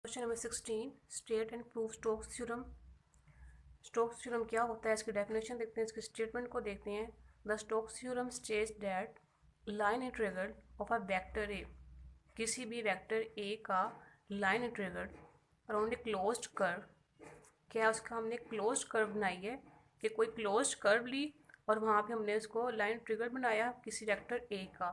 Question number 16 state and prove Stokes theorem. Stokes theorem क्या होता है, इसकी डेफिनेशन देखते हैं, इसके स्टेटमेंट को देखते हैं। The Stokes theorem states that line integral of a vector A, किसी भी वेक्टर ए का line integral around a closed curve, क्या उसका हमने क्लोज्ड कर्व बनाई है कि कोई क्लोज्ड कर्व ली और वहाँ पे हमने उसको लाइन इंटीग्रल बनाया किसी वेक्टर ए का,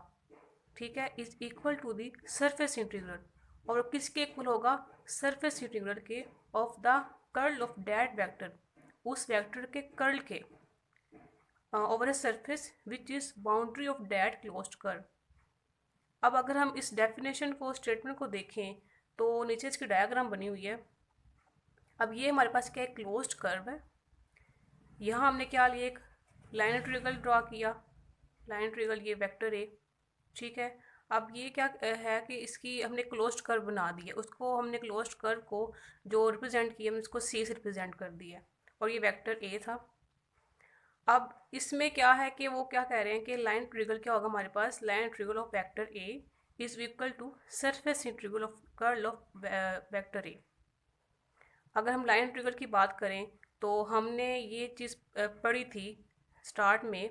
ठीक है, is equal to the surface integral. और किसके इक्वल होगा? सरफेस इंटीग्रल के of the curl of that vector, उस वेक्टर के कर्ल के over a surface which is boundary of that closed curve. अब अगर हम इस डेफिनेशन को, स्टेटमेंट को देखें तो नीचे इसकी डायग्राम बनी हुई है। अब ये हमारे पास क्या है? क्लोज्ड कर्व है। यहाँ हमने क्या लिया? एक लाइन इंटीग्रल ड्रॉ किया, लाइन इंटीग्रल ये वेक्टर ए, ठीक है। अब ये क्या है कि इसकी हमने क्लोज्ड कर्व बना दी है, उसको हमने क्लोज्ड कर्व को जो रिप्रेजेंट किया हमने उसको सी से रिप्रेजेंट कर दिया और ये वेक्टर ए था। अब इसमें क्या है कि वो क्या कह रहे हैं कि लाइन इंटीग्रल क्या होगा हमारे पास? Line integral of vector A is equal to surface integral of curl of vector A. अगर हम लाइन इंटीग्रल की बात करें तो हमने ये चीज़ पढ़ी थी स्टार्ट में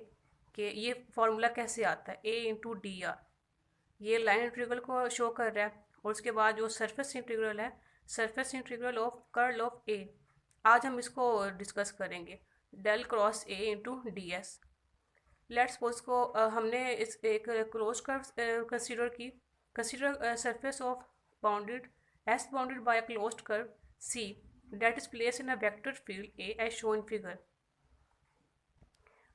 कि ये फॉर्मूला कैसे आता है, ए इंटू डी आर। ये लाइन इंटीग्रल को शो कर रहा है और उसके बाद जो सरफेस इंटीग्रल है, surface integral of curl of A, आज हम इसको डिस्कस करेंगे, del cross A into D S. Let's suppose को हमने इस एक क्लोज कर्व कंसीडर की, consider surface of bounded S bounded by a closed curve C that is place in a vector field A as shown figure.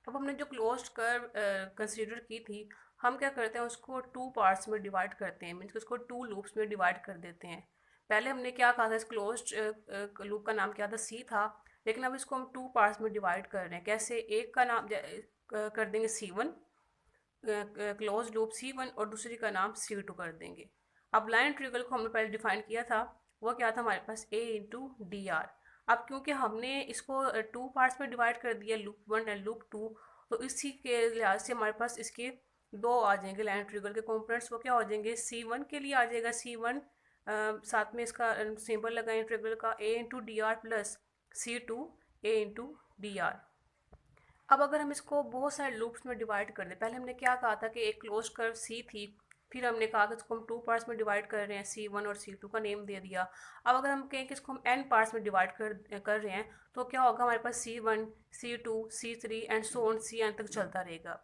अब हमने जो closed curve consider की थी, हम क्या करते हैं उसको टू पार्ट्स में डिवाइड करते हैं, मीन्स उसको टू लूप्स में डिवाइड कर देते हैं। पहले हमने क्या कहा था, इस क्लोज्ड लूप का नाम क्या था? सी था, लेकिन अब इसको हम टू पार्ट्स में डिवाइड कर रहे हैं। कैसे? एक का नाम कर देंगे C1, क्लोज लूप C1, और दूसरी का नाम C2 कर देंगे। अब लाइन इंटीग्रल को हमने पहले डिफाइन किया था, वो क्या था हमारे पास? A into D are. अब क्योंकि हमने इसको टू पार्ट्स में डिवाइड कर दिया, लूप 1 एंड लूप 2, तो इसी के लिहाज से हमारे पास इसके दो आ जाएंगे लाइन इंटीग्रल के कंपोनेंट्स। वो क्या हो जाएंगे? C1 के लिए आ जाएगा C1, साथ में इसका सिंबल लगा इंटीग्रल का A into D are plus C2 A into D are. अब अगर हम इसको बहुत सारे लूप्स में डिवाइड कर दें, पहले हमने क्या कहा था कि एक क्लोज कर्व सी थी, फिर हमने कहा कि इसको हम टू पार्ट्स में डिवाइड कर रहे हैं, C1 और C2 का नेम दे दिया। अब अगर हम कहें कि इसको हम n पार्ट्स में डिवाइड कर रहे हैं, तो क्या होगा? हमारे पास C1 C2 C3 and so on CN तक चलता रहेगा।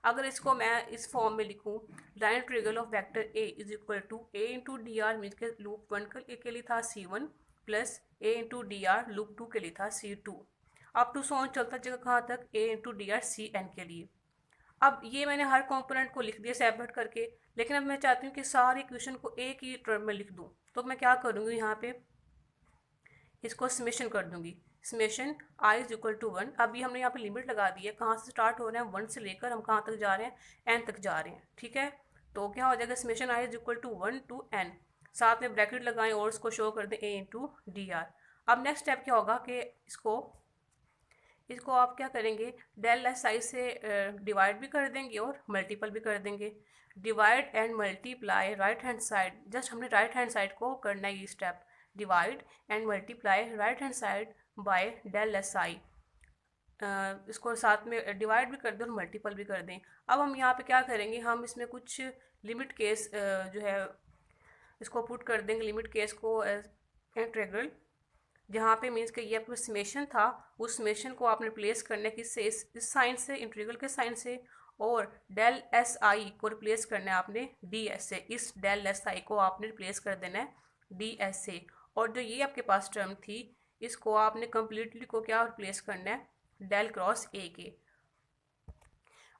अगर इसको मैं इस फॉर्म में लिखूं, line integral of vector A is equal to A into D R, mean के लूप 1 के लिए था C1 plus A into D R loop 2 के लिए था C2, अप टू सोन चलता जगह कहाँ तक? A into D R C N के लिए। अब ये मैंने हर कंपोनेंट को लिख दिया सेपरेट करके, लेकिन अब मैं चाहती हूँ कि सारी इक्वेशन को एक ही टर्म में लिख दूँ, तो मैं क्या करूँगी? यहाँ पे इसको समेशन कर दूंगी, summation I is equal to 1। अभी हमने यहाँ पे लिमिट लगा दी है, कहाँ से स्टार्ट हो रहे हैं? 1 से लेकर हम कहाँ तक जा रहे हैं? n तक जा रहे हैं, ठीक है। तो क्या हो जाएगा? Summation I is equal to 1 to n, साथ में ब्रैकेट लगाएं और इसको शो कर दें a इंटू डी आर। अब नेक्स्ट स्टेप क्या होगा कि इसको आप क्या करेंगे? डेल एस आई से डिवाइड भी कर देंगे और मल्टीपल भी कर देंगे। Divide and multiply right hand side, just हमने राइट हैंड साइड को करना है ये step, divide and multiply right hand side by del S I. इसको साथ में डिवाइड भी कर दें और मल्टीपल भी कर दें। अब हम यहाँ पे क्या करेंगे? हम इसमें कुछ लिमिट केस जो है इसको पुट कर देंगे, लिमिट केस को इंटीग्रल, जहाँ पे मीन्स कि ये आपका समेशन था, उस समेशन को आपने रिप्लेस करना है किससे? इस साइन से, इंटीग्रल के साइन से, और डेल एस आई को रिप्लेस करना है आपने डी एस से। इस डेल एस आई को आपने रिप्लेस कर देना है डी एस से, और जो ये आपके पास टर्म थी इसको आपने कम्प्लीटली को क्या रिप्लेस करना है? डेल क्रॉस ए के।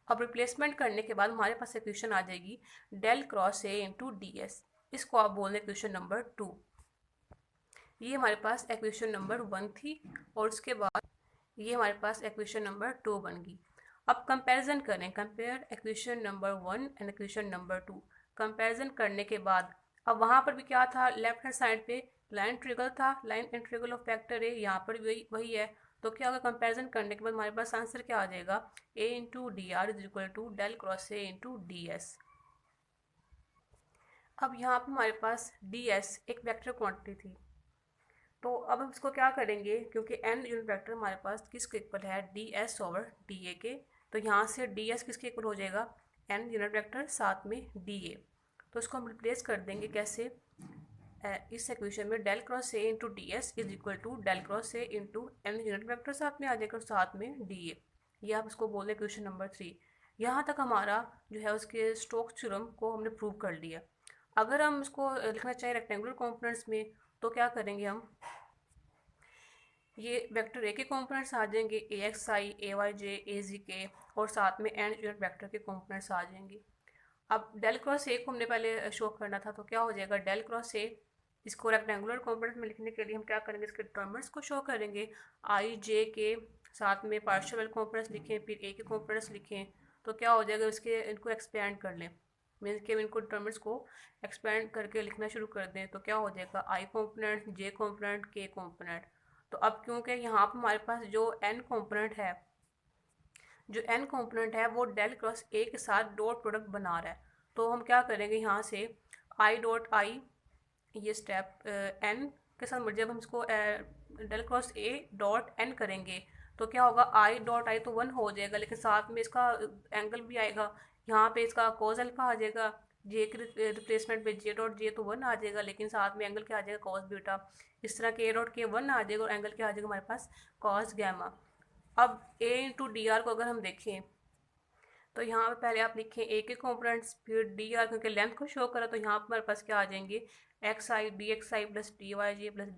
अब रिप्लेसमेंट करने के बाद हमारे पास इक्वेशन आ जाएगी del cross A into D S. इसको आप बोल दें इक्वेशन नंबर 2। ये हमारे पास इक्वेशन नंबर 1 थी और उसके बाद ये हमारे पास इक्वेशन नंबर 2 बन गई। अब कंपैरिजन करें, compare equation number 1 and equation number 2। Comparison करने के बाद अब वहाँ पर भी क्या था? लेफ्ट हैंड साइड पे लाइन इंटीग्रल था, लाइन इंटीग्रल ऑफ वेक्टर ए, यहाँ पर भी वही है। तो क्या होगा? कंपैरिजन करने के बाद हमारे पास आंसर क्या आ जाएगा? A into D R is equal to del cross A into D S. अब यहाँ पर हमारे पास डी एस एक वेक्टर क्वांटिटी थी, तो अब हम इसको क्या करेंगे, क्योंकि एन यूनिट वेक्टर हमारे पास किसके इक्वल है, D S over D A के, तो यहाँ से डी एस किसके इक्वल हो जाएगा, एन यूनिट वेक्टर साथ में डी ए। तो इसको हम रिप्लेस कर देंगे कैसे, इस इक्वेशन में del cross A into D S is equal to del cross A into N unit vector साथ में आ जाएगा और साथ में डी ए। ये आप इसको बोल दें क्वेश्चन नंबर 3। यहाँ तक हमारा जो है उसके स्टोक्स थ्योरम को हमने प्रूव कर लिया। अगर हम इसको लिखना चाहें रेक्टेंगुलर कॉम्पोनेंट्स में तो क्या करेंगे हम, ये वेक्टर ए के कॉम्पोनेंट्स आ जाएंगे, ए एक्स आई, ए वाई जे, ए जी के, और साथ में एन यूनिट वेक्टर के कॉम्पोनेंट्स आ जाएंगे। अब डेल क्रॉस ए को हमने पहले शो करना था, तो क्या हो जाएगा डेल क्रॉस ए, इसको रेक्टेंगुलर कॉम्पोनेंट में लिखने के लिए हम क्या करेंगे, इसके डिटरमिनेंट्स को शो करेंगे, आई जे के साथ में पार्शियल कॉम्पोनेंट्स लिखें, फिर ए के कॉम्पोनेंट्स लिखें, तो क्या हो जाएगा, इसके इनको एक्सपेंड कर लें, मीन्स के इनको डिटरमिनेंट्स को एक्सपेंड करके लिखना शुरू कर दें, तो क्या हो जाएगा आई कॉम्पोनेंट, जे कॉम्पोनेंट, के कॉम्पोनेंट। तो अब क्योंकि यहाँ पर हमारे पास जो एन कॉम्पोनेंट है, वो डेल क्रॉस ए के साथ डॉट प्रोडक्ट बना रहा है, तो हम क्या करेंगे, यहाँ से आई डॉट आई, ये स्टेप एन के साथ जब हम इसको del cross A dot N करेंगे तो क्या होगा, आई डॉट आई तो 1 हो जाएगा, लेकिन साथ में इसका एंगल भी आएगा, यहाँ पे इसका कॉस अल्फा आ जाएगा, जे के रिप्लेसमेंट पे जे डॉट जे तो 1 आ जाएगा, लेकिन साथ में एंगल क्या आ जाएगा, कॉस बीटा। इस तरह के ए डॉट के 1 आ जाएगा और एंगल क्या आ जाएगा हमारे पास, कॉस गैमा। अब ए इंटू डी आर को अगर हम देखें तो यहाँ पे पहले आप लिखें ए के कॉम्पोनेंट्स, फिर डी आर, क्योंकि लेंथ को शो करा तो यहाँ पर हमारे पास क्या आ जाएंगे, X I D X I plus D Y J plus